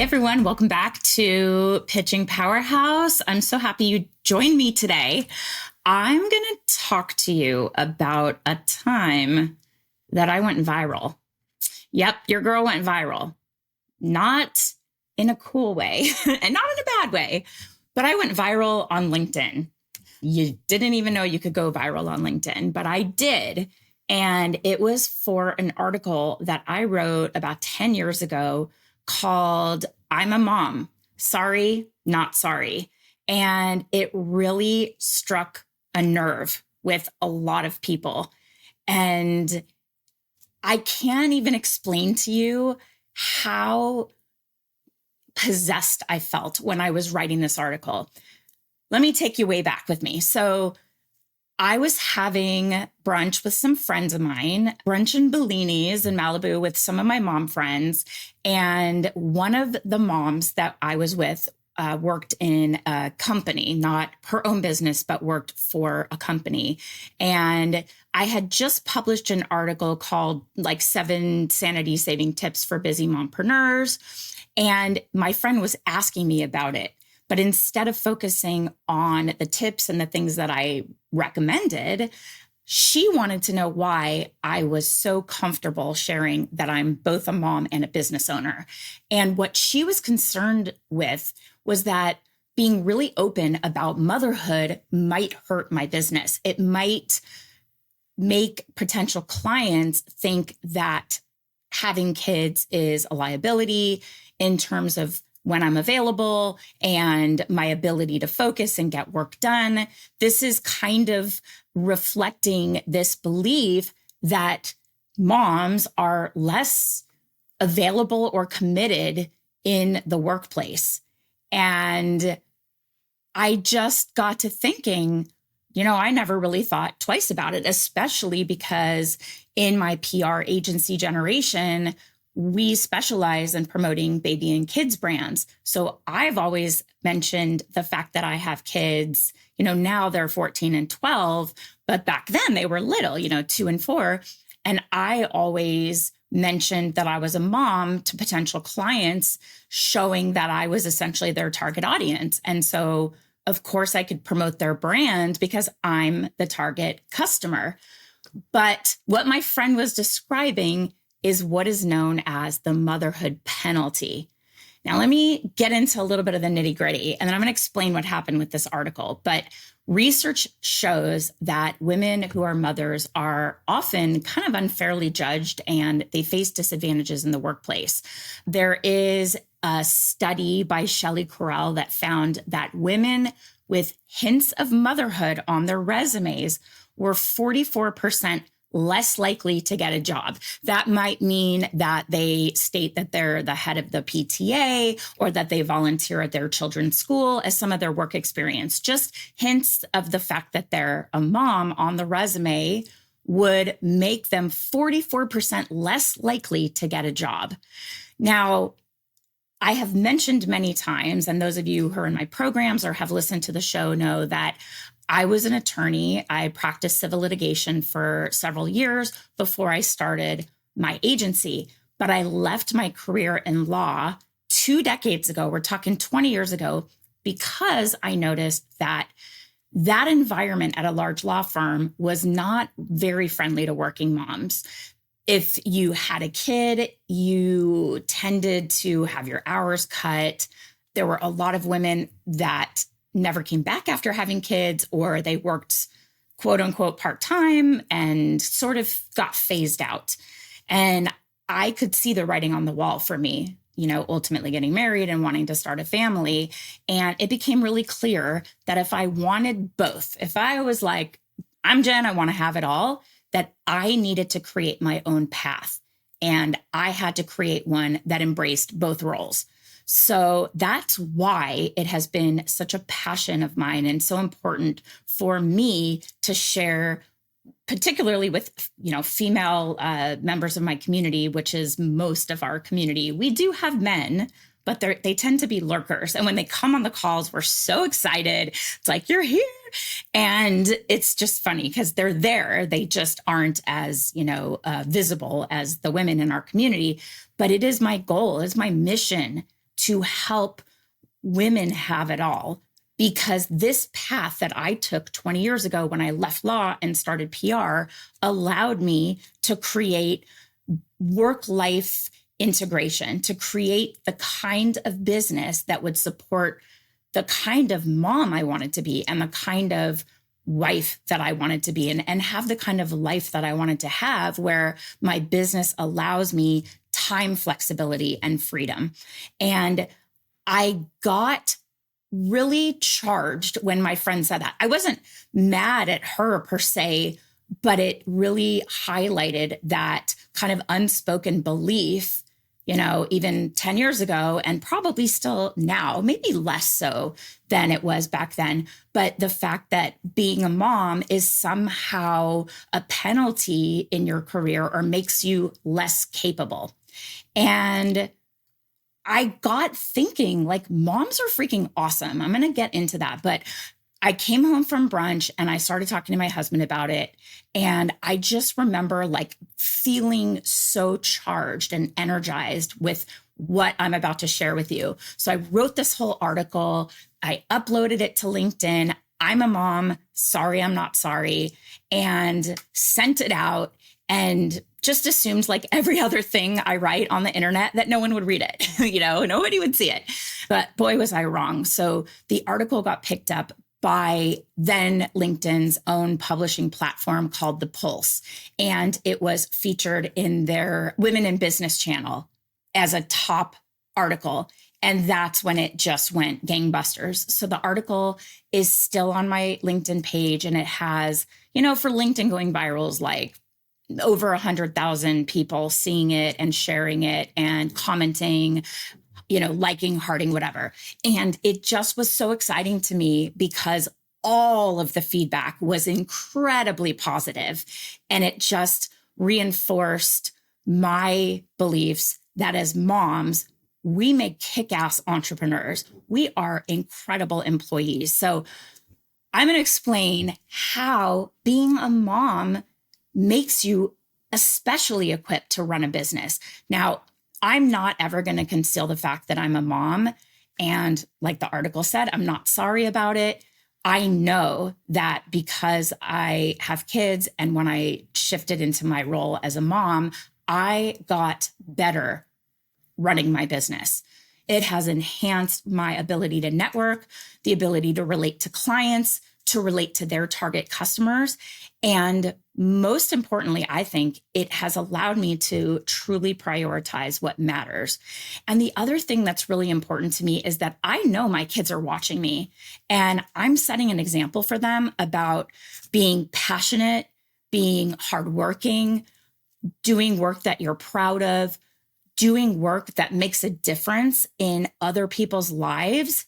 everyone. Welcome back to Pitching Powerhouse. I'm so happy you joined me today. I'm going to talk to you about a time that I went viral. Yep, your girl went viral. Not in a cool way and not in a bad way, but I went viral on LinkedIn. You didn't even know you could go viral on LinkedIn, but I did. And it was for an article that I wrote about 10 years ago called I'm a Mom, Sorry, Not Sorry. And it really struck a nerve with a lot of people. And I can't even explain to you how possessed I felt when I was writing this article. Let me take you way back with me. So I was having brunch with some friends of mine, brunch in Bellini's in Malibu with some of my mom friends. And one of the moms that I was with worked in a company, not her own business, but worked for a company. And I had just published an article called like 7 sanity saving tips for busy mompreneurs. And my friend was asking me about it. But instead of focusing on the tips and the things that I recommended, she wanted to know why I was so comfortable sharing that I'm both a mom and a business owner. And what she was concerned with was that being really open about motherhood might hurt my business. It might make potential clients think that having kids is a liability in terms of when I'm available and my ability to focus and get work done. This is kind of reflecting this belief that moms are less available or committed in the workplace. And I just got to thinking, I never really thought twice about it, especially because in my PR agency generation, we specialize in promoting baby and kids brands. So I've always mentioned the fact that I have kids, now they're 14 and 12, but back then they were little, 2 and 4. And I always mentioned that I was a mom to potential clients, showing that I was essentially their target audience. And so, of course, I could promote their brand because I'm the target customer. But what my friend was describing is what is known as the motherhood penalty. Now, let me get into a little bit of the nitty gritty, and then I'm going to explain what happened with this article. But research shows that women who are mothers are often kind of unfairly judged and they face disadvantages in the workplace. There is a study by Shelley Correll that found that women with hints of motherhood on their resumes were 44% less likely to get a job. That might mean that they state that they're the head of the PTA or that they volunteer at their children's school as some of their work experience. Just hints of the fact that they're a mom on the resume would make them 44% less likely to get a job. Now, I have mentioned many times, and those of you who are in my programs or have listened to the show know that I was an attorney. I practiced civil litigation for several years before I started my agency, but I left my career in law 2 decades ago. We're talking 20 years ago, because I noticed that environment at a large law firm was not very friendly to working moms. If you had a kid, you tended to have your hours cut. There were a lot of women that never came back after having kids, or they worked quote unquote part-time and sort of got phased out. And I could see the writing on the wall for me, ultimately getting married and wanting to start a family. And it became really clear that if I wanted both, if I was like, I'm Jen, I want to have it all, that I needed to create my own path. And I had to create one that embraced both roles. So that's why it has been such a passion of mine and so important for me to share, particularly with, female members of my community, which is most of our community. We do have men, but they tend to be lurkers. And when they come on the calls, we're so excited. It's like, you're here. And it's just funny because they're there. They just aren't as, visible as the women in our community. But it is my goal, it's my mission to help women have it all. Because this path that I took 20 years ago when I left law and started PR allowed me to create work-life integration, to create the kind of business that would support the kind of mom I wanted to be and the kind of wife that I wanted to be and have the kind of life that I wanted to have, where my business allows me time flexibility and freedom. And I got really charged when my friend said that. I wasn't mad at her per se, but it really highlighted that kind of unspoken belief, even 10 years ago, and probably still now, maybe less so than it was back then. But the fact that being a mom is somehow a penalty in your career or makes you less capable. And I got thinking, like, moms are freaking awesome. I'm going to get into that. But I came home from brunch and I started talking to my husband about it. And I just remember like feeling so charged and energized with what I'm about to share with you. So I wrote this whole article. I uploaded it to LinkedIn. I'm a mom. Sorry, I'm not sorry. And sent it out. And just assumed, like every other thing I write on the internet, that no one would read it. Nobody would see it. But boy, was I wrong. So the article got picked up by then LinkedIn's own publishing platform called The Pulse. And it was featured in their Women in Business channel as a top article. And that's when it just went gangbusters. So the article is still on my LinkedIn page, and it has, for LinkedIn going viral is like over 100,000 people seeing it and sharing it and commenting, liking, hearting, whatever. And it just was so exciting to me because all of the feedback was incredibly positive. And it just reinforced my beliefs that as moms, we make kick-ass entrepreneurs. We are incredible employees. So I'm going to explain how being a mom makes you especially equipped to run a business. Now, I'm not ever going to conceal the fact that I'm a mom. And like the article said, I'm not sorry about it. I know that because I have kids and when I shifted into my role as a mom, I got better running my business. It has enhanced my ability to network, the ability to relate to clients, to relate to their target customers. And most importantly, I think it has allowed me to truly prioritize what matters. And the other thing that's really important to me is that I know my kids are watching me and I'm setting an example for them about being passionate, being hardworking, doing work that you're proud of, doing work that makes a difference in other people's lives,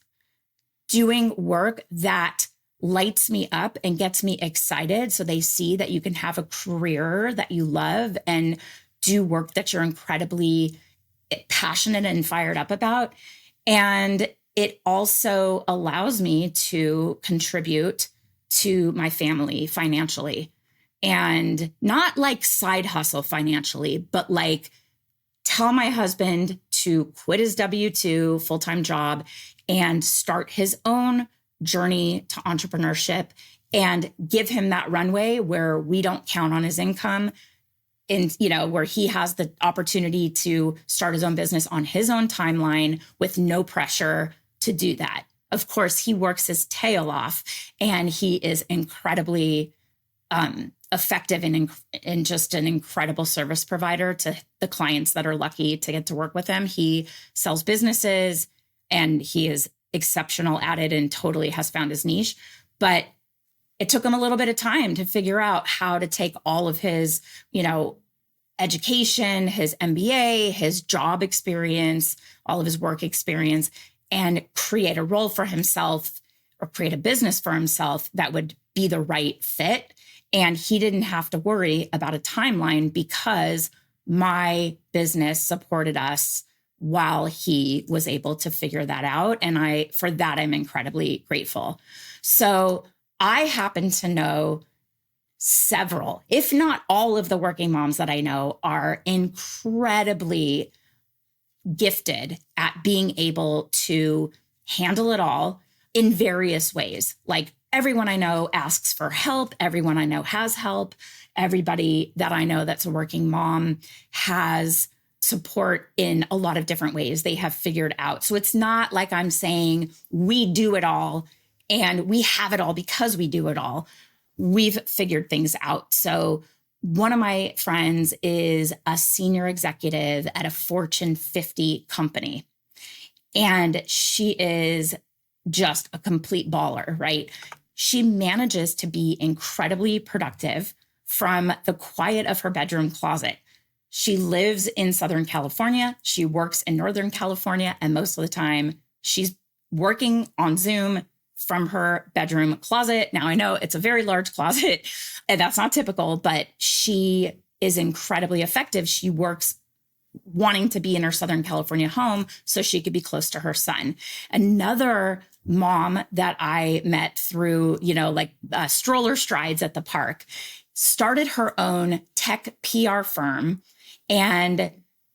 doing work that lights me up and gets me excited so they see that you can have a career that you love and do work that you're incredibly passionate and fired up about. And it also allows me to contribute to my family financially, and not like side hustle financially, but like tell my husband to quit his W-2 full-time job and start his own journey to entrepreneurship and give him that runway where we don't count on his income, and where he has the opportunity to start his own business on his own timeline with no pressure to do that. Of course, he works his tail off and he is incredibly effective and just an incredible service provider to the clients that are lucky to get to work with him. He sells businesses and he is exceptional at it and totally has found his niche. But it took him a little bit of time to figure out how to take all of his, education, his MBA, his job experience, all of his work experience, and create a role for himself or create a business for himself that would be the right fit. And he didn't have to worry about a timeline because my business supported us while he was able to figure that out. And for that, I'm incredibly grateful. So I happen to know several, if not all of the working moms that I know are incredibly gifted at being able to handle it all in various ways. Like everyone I know asks for help. Everyone I know has help. Everybody that I know that's a working mom has support in a lot of different ways they have figured out. So it's not like I'm saying we do it all and we have it all because we do it all. We've figured things out. So one of my friends is a senior executive at a Fortune 50 company, and she is just a complete baller, right? She manages to be incredibly productive from the quiet of her bedroom closet. She lives in Southern California. She works in Northern California. And most of the time she's working on Zoom from her bedroom closet. Now I know it's a very large closet and that's not typical, but she is incredibly effective. She works wanting to be in her Southern California home so she could be close to her son. Another mom that I met through, stroller strides at the park started her own tech PR firm, and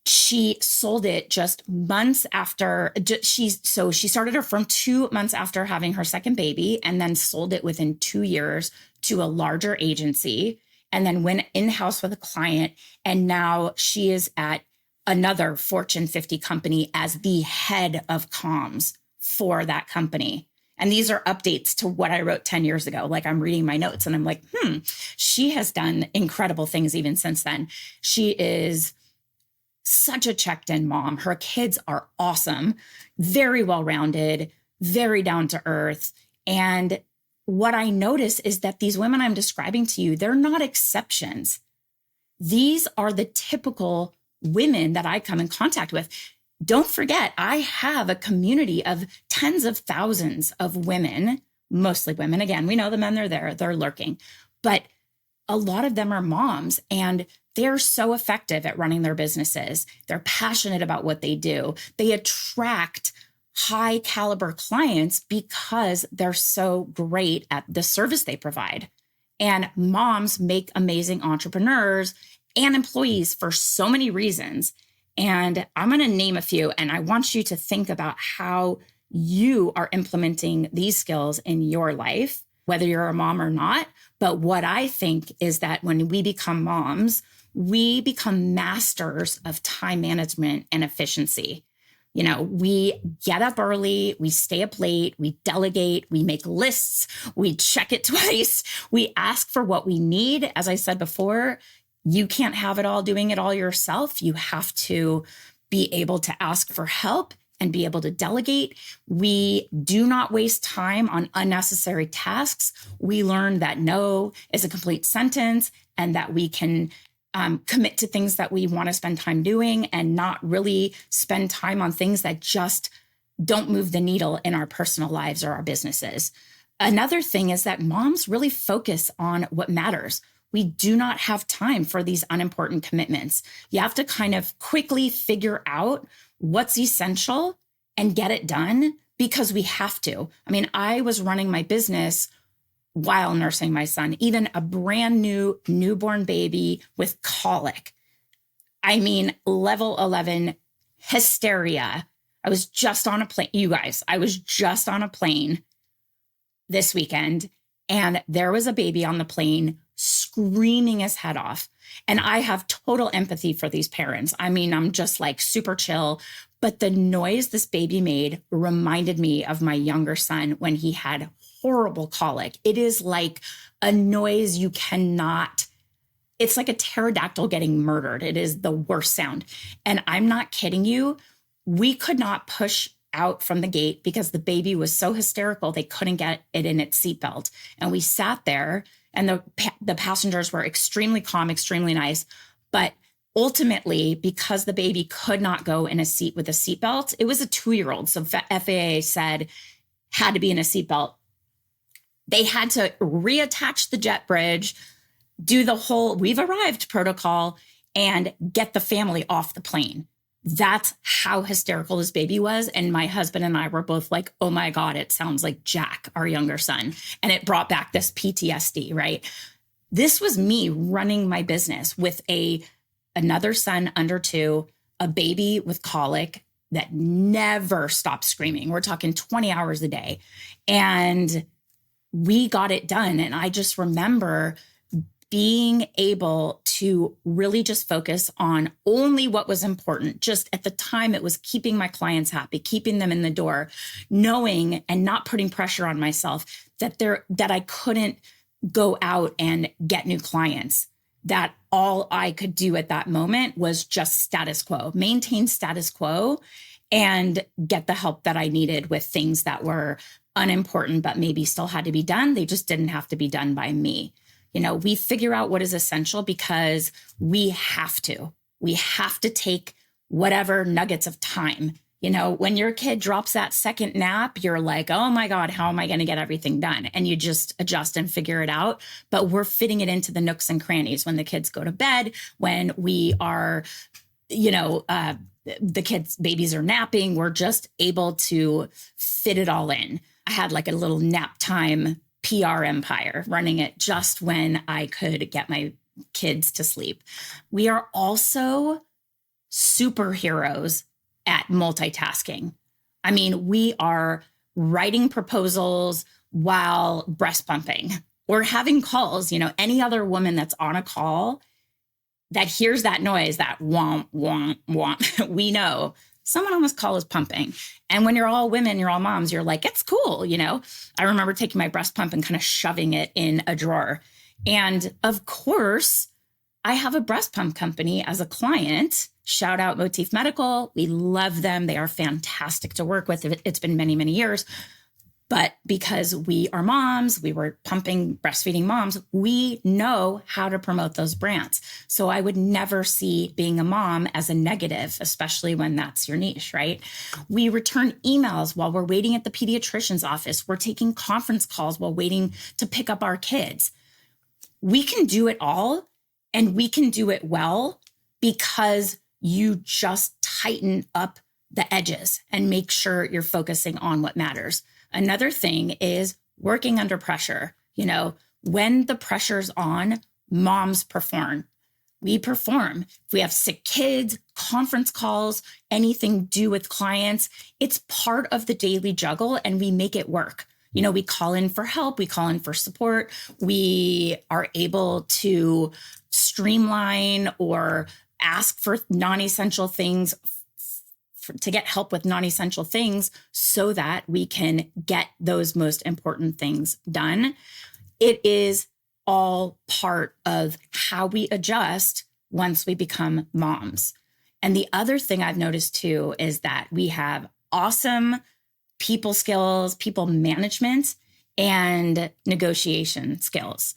she sold it just months after she started her firm 2 months after having her second baby, and then sold it within 2 years to a larger agency, and then went in-house with a client. And now she is at another Fortune 50 company as the head of comms for that company. And these are updates to what I wrote 10 years ago. Like I'm reading my notes and I'm like, she has done incredible things even since then. She is such a checked-in mom. Her kids are awesome, very well-rounded, very down to earth. And what I notice is that these women I'm describing to you, they're not exceptions. These are the typical women that I come in contact with. Don't forget, I have a community of tens of thousands of women, mostly women. Again, we know the men are there, they're lurking, but a lot of them are moms, and they're so effective at running their businesses. They're passionate about what they do. They attract high caliber clients because they're so great at the service they provide. And moms make amazing entrepreneurs and employees for so many reasons. And I'm going to name a few, and I want you to think about how you are implementing these skills in your life, whether you're a mom or not. But what I think is that when we become moms, we become masters of time management and efficiency. We get up early, we stay up late, we delegate, we make lists, we check it twice, we ask for what we need. As I said before, you can't have it all doing it all yourself. You have to be able to ask for help and be able to delegate. We do not waste time on unnecessary tasks. We learn that no is a complete sentence, and that we can commit to things that we want to spend time doing and not really spend time on things that just don't move the needle in our personal lives or our businesses. Another thing is that moms really focus on what matters. We do not have time for these unimportant commitments. You have to kind of quickly figure out what's essential and get it done because we have to. I mean, I was running my business while nursing my son, even a brand new newborn baby with colic. I mean, level 11 hysteria. I was just on a plane. You guys, I was just on a plane this weekend, and there was a baby on the plane screaming his head off. And I have total empathy for these parents. I mean, I'm just like super chill. But the noise this baby made reminded me of my younger son when he had horrible colic. It is like a noise you cannot, it's like a pterodactyl getting murdered. It is the worst sound. And I'm not kidding you. We could not push out from the gate because the baby was so hysterical, they couldn't get it in its seatbelt. And we sat there, and the passengers were extremely calm, extremely nice. But ultimately, because the baby could not go in a seat with a seatbelt, it was a 2-year-old. So FAA said had to be in a seatbelt. They had to reattach the jet bridge, do the whole "we've arrived" protocol, and get the family off the plane. That's how hysterical this baby was. And my husband and I were both like, oh my God, it sounds like Jack, our younger son. And it brought back this PTSD, right? This was me running my business with another son under 2, a baby with colic that never stopped screaming. We're talking 20 hours a day. And we got it done. And I just remember being able to really just focus on only what was important. Just at the time, it was keeping my clients happy, keeping them in the door, knowing and not putting pressure on myself that I couldn't go out and get new clients, that all I could do at that moment was just status quo, maintain status quo, and get the help that I needed with things that were unimportant, but maybe still had to be done. They just didn't have to be done by me. We figure out what is essential because we have to. We have to take whatever nuggets of time. When your kid drops that second nap, you're like, oh my God, how am I going to get everything done? And you just adjust and figure it out. But we're fitting it into the nooks and crannies when the kids go to bed, when we are, the babies are napping. We're just able to fit it all in. I had like a little nap time PR empire running it just when I could get my kids to sleep. We are also superheroes at multitasking. I mean, we are writing proposals while breast pumping or having calls. Any other woman that's on a call that hears that noise, that womp, womp, womp, we know someone on this call is pumping. And when you're all women, you're all moms, you're like, it's cool. I remember taking my breast pump and kind of shoving it in a drawer. And of course, I have a breast pump company as a client. Shout out Motif Medical. We love them. They are fantastic to work with. It's been many, many years. But because we are moms, we were pumping, breastfeeding moms, we know how to promote those brands. So I would never see being a mom as a negative, especially when that's your niche, right? We return emails while we're waiting at the pediatrician's office. We're taking conference calls while waiting to pick up our kids. We can do it all, and we can do it well because you just tighten up the edges and make sure you're focusing on what matters. Another thing is working under pressure. When the pressure's on, moms perform. We perform. If we have sick kids, conference calls, anything to do with clients, it's part of the daily juggle and we make it work. We call in for help. We call in for support. We are able to streamline or ask for non-essential things to get help with non-essential things so that we can get those most important things done. It is all part of how we adjust once we become moms. And the other thing I've noticed too is that we have awesome people skills, people management, and negotiation skills.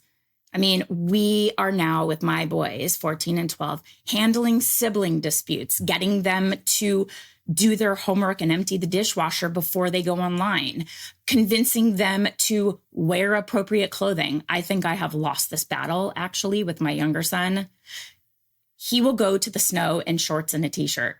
I mean, we are now with my boys, 14 and 12, handling sibling disputes, getting them to do their homework and empty the dishwasher before they go online, convincing them to wear appropriate clothing. I think I have lost this battle actually with my younger son. He will go to the snow in shorts and a t-shirt,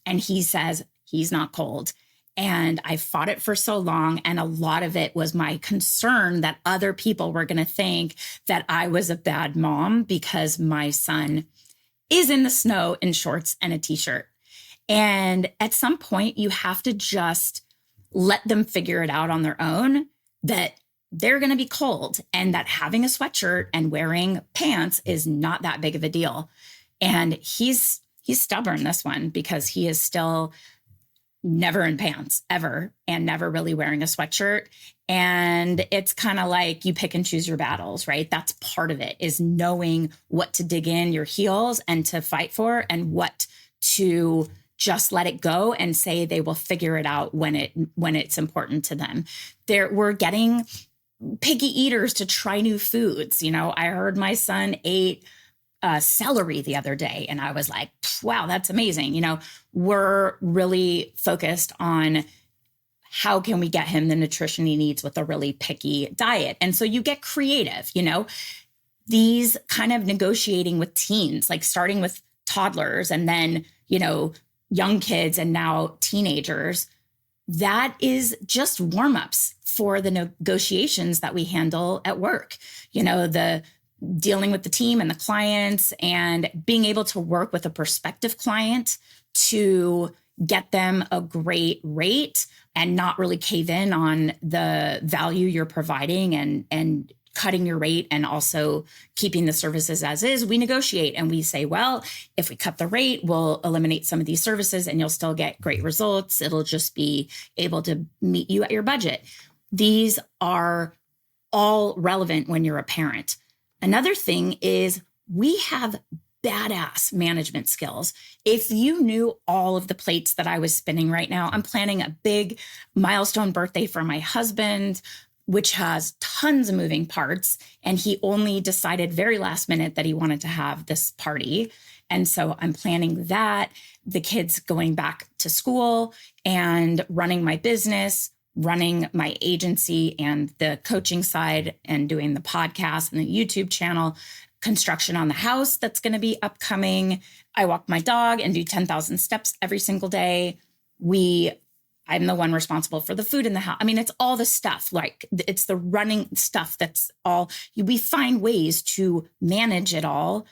and he says he's not cold. And I fought it for so long. And a lot of it was my concern that other people were going to think that I was a bad mom because my son is in the snow in shorts and a t-shirt. And at some point, you have to just let them figure it out on their own, that they're going to be cold and that having a sweatshirt and wearing pants is not that big of a deal. And he's stubborn, this one, because he is still never in pants ever and never really wearing a sweatshirt. And it's kind of like you pick and choose your battles, right? That's part of it, is knowing what to dig in your heels and to fight for, and what to just let it go and say they will figure it out when it's important to them. We're getting picky eaters to try new foods. I heard my son ate celery the other day, and I was like, wow, that's amazing. We're really focused on how can we get him the nutrition he needs with a really picky diet. And so you get creative, these kind of negotiating with teens, like starting with toddlers and then, young kids and now teenagers. That is just warm-ups for the negotiations that we handle at work. The dealing with the team and the clients and being able to work with a prospective client to get them a great rate and not really cave in on the value you're providing and cutting your rate and also keeping the services as is. We negotiate and we say, well, if we cut the rate, we'll eliminate some of these services and you'll still get great results. It'll just be able to meet you at your budget. These are all relevant when you're a parent. Another thing is we have badass management skills. If you knew all of the plates that I was spinning right now, I'm planning a big milestone birthday for my husband, which has tons of moving parts. And he only decided very last minute that he wanted to have this party. And so I'm planning that, the kids going back to school and running my business, running my agency and the coaching side and doing the podcast and the YouTube channel, construction on the house that's going to be upcoming. I walk my dog and do 10,000 steps every single day. I'm the one responsible for the food in the house. I mean, it's all the stuff, like it's the running stuff that's all, we find ways to manage it all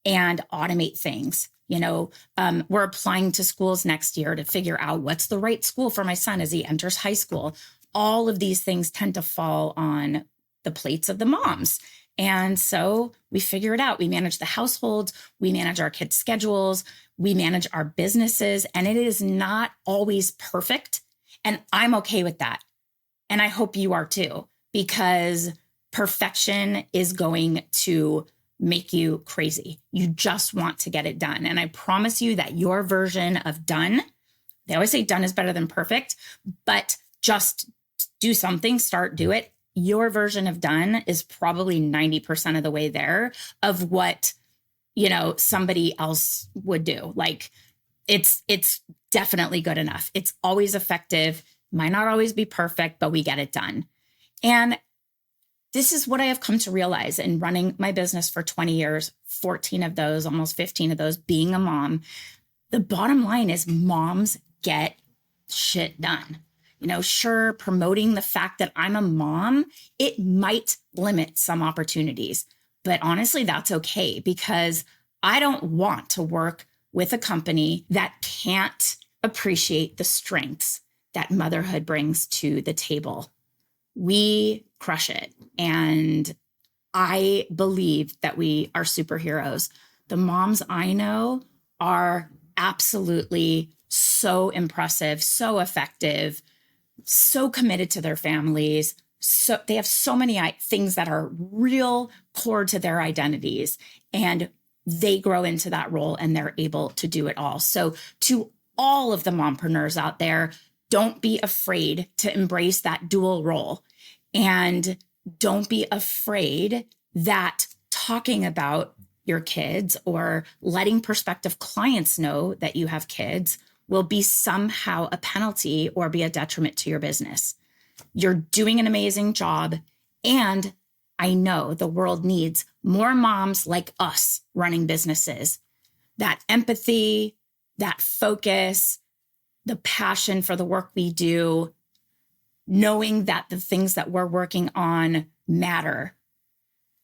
and automate things. We're applying to schools next year to figure out what's the right school for my son as he enters high school. All of these things tend to fall on the plates of the moms. And so we figure it out. We manage the households, we manage our kids' schedules, we manage our businesses, and it is not always perfect. And I'm okay with that. And I hope you are too, because perfection is going to make you crazy. You just want to get it done. And I promise you that your version of done, they always say done is better than perfect, but just do something, do it. Your version of done is probably 90% of the way there of what, somebody else would do. Like it's definitely good enough. It's always effective, might not always be perfect, but we get it done. And this is what I have come to realize in running my business for 20 years, 14 of those, almost 15 of those being a mom. The bottom line is moms get shit done. Sure, promoting the fact that I'm a mom, it might limit some opportunities, but honestly, that's okay because I don't want to work with a company that can't appreciate the strengths that motherhood brings to the table. We crush it. And I believe that we are superheroes. The moms I know are absolutely so impressive, so effective, so committed to their families. So they have so many things that are real core to their identities, and they grow into that role and they're able to do it all. So to all of the mompreneurs out there, don't be afraid to embrace that dual role. And don't be afraid that talking about your kids or letting prospective clients know that you have kids will be somehow a penalty or be a detriment to your business. You're doing an amazing job. And I know the world needs more moms like us running businesses. That empathy, that focus, the passion for the work we do, knowing that the things that we're working on matter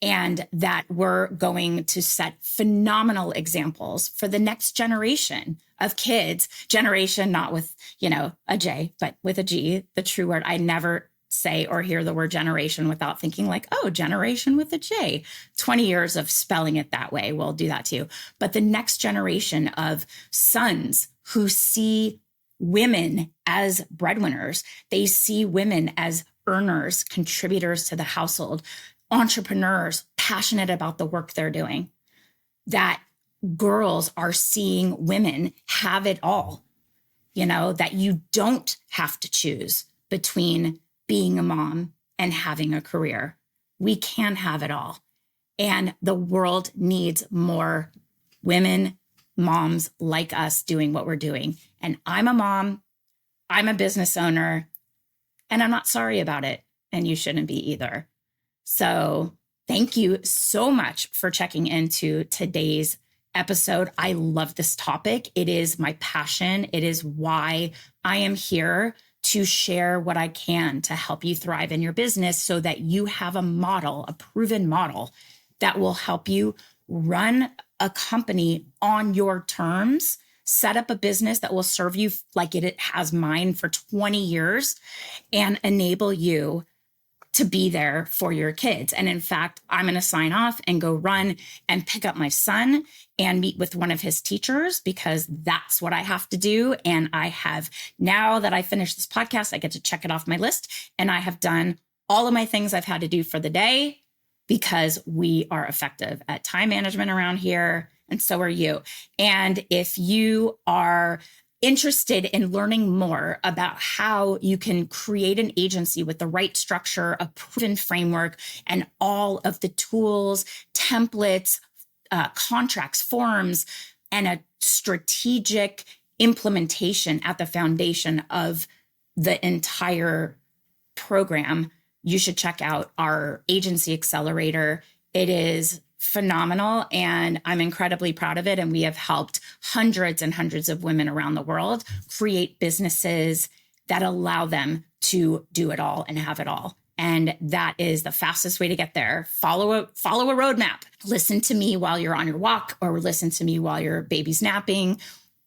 and that we're going to set phenomenal examples for the next generation of kids. Generation, not with, a J, but with a G, the true word. I never say or hear the word generation without thinking like, oh, generation with a J. 20 years of spelling it that way. We'll do that too. But the next generation of sons who see women as breadwinners, they see women as earners, contributors to the household, entrepreneurs, passionate about the work they're doing, that girls are seeing women have it all, that you don't have to choose between being a mom and having a career. We can have it all. And the world needs more women, moms like us doing what we're doing. And I'm a mom, I'm a business owner, and I'm not sorry about it. And you shouldn't be either. So thank you so much for checking into today's episode. I love this topic. It is my passion. It is why I am here to share what I can to help you thrive in your business so that you have a model, a proven model that will help you run a company on your terms, set up a business that will serve you like it has mine for 20 years, and enable you to be there for your kids. And in fact, I'm going to sign off and go run and pick up my son and meet with one of his teachers, because that's what I have to do. And I have, now that I finished this podcast, I get to check it off my list. And I have done all of my things I've had to do for the day, because we are effective at time management around here. And so are you. And if you are interested in learning more about how you can create an agency with the right structure, a proven framework, and all of the tools, templates, contracts, forms, and a strategic implementation at the foundation of the entire program, you should check out our agency accelerator. It is phenomenal, and I'm incredibly proud of it. And we have helped hundreds and hundreds of women around the world create businesses that allow them to do it all and have it all. And that is the fastest way to get there. Follow a roadmap. Listen to me while you're on your walk, or listen to me while your baby's napping.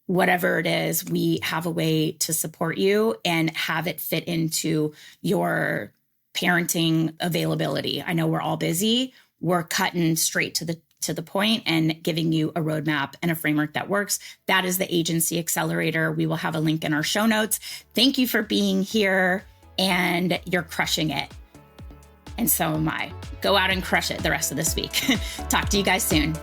Whatever it is, we have a way to support you and have it fit into your parenting availability. I know we're all busy. We're cutting straight to the point and giving you a roadmap and a framework that works. That is the Agency Accelerator. We will have a link in our show notes. Thank you for being here, and you're crushing it. And so am I. Go out and crush it the rest of this week. Talk to you guys soon.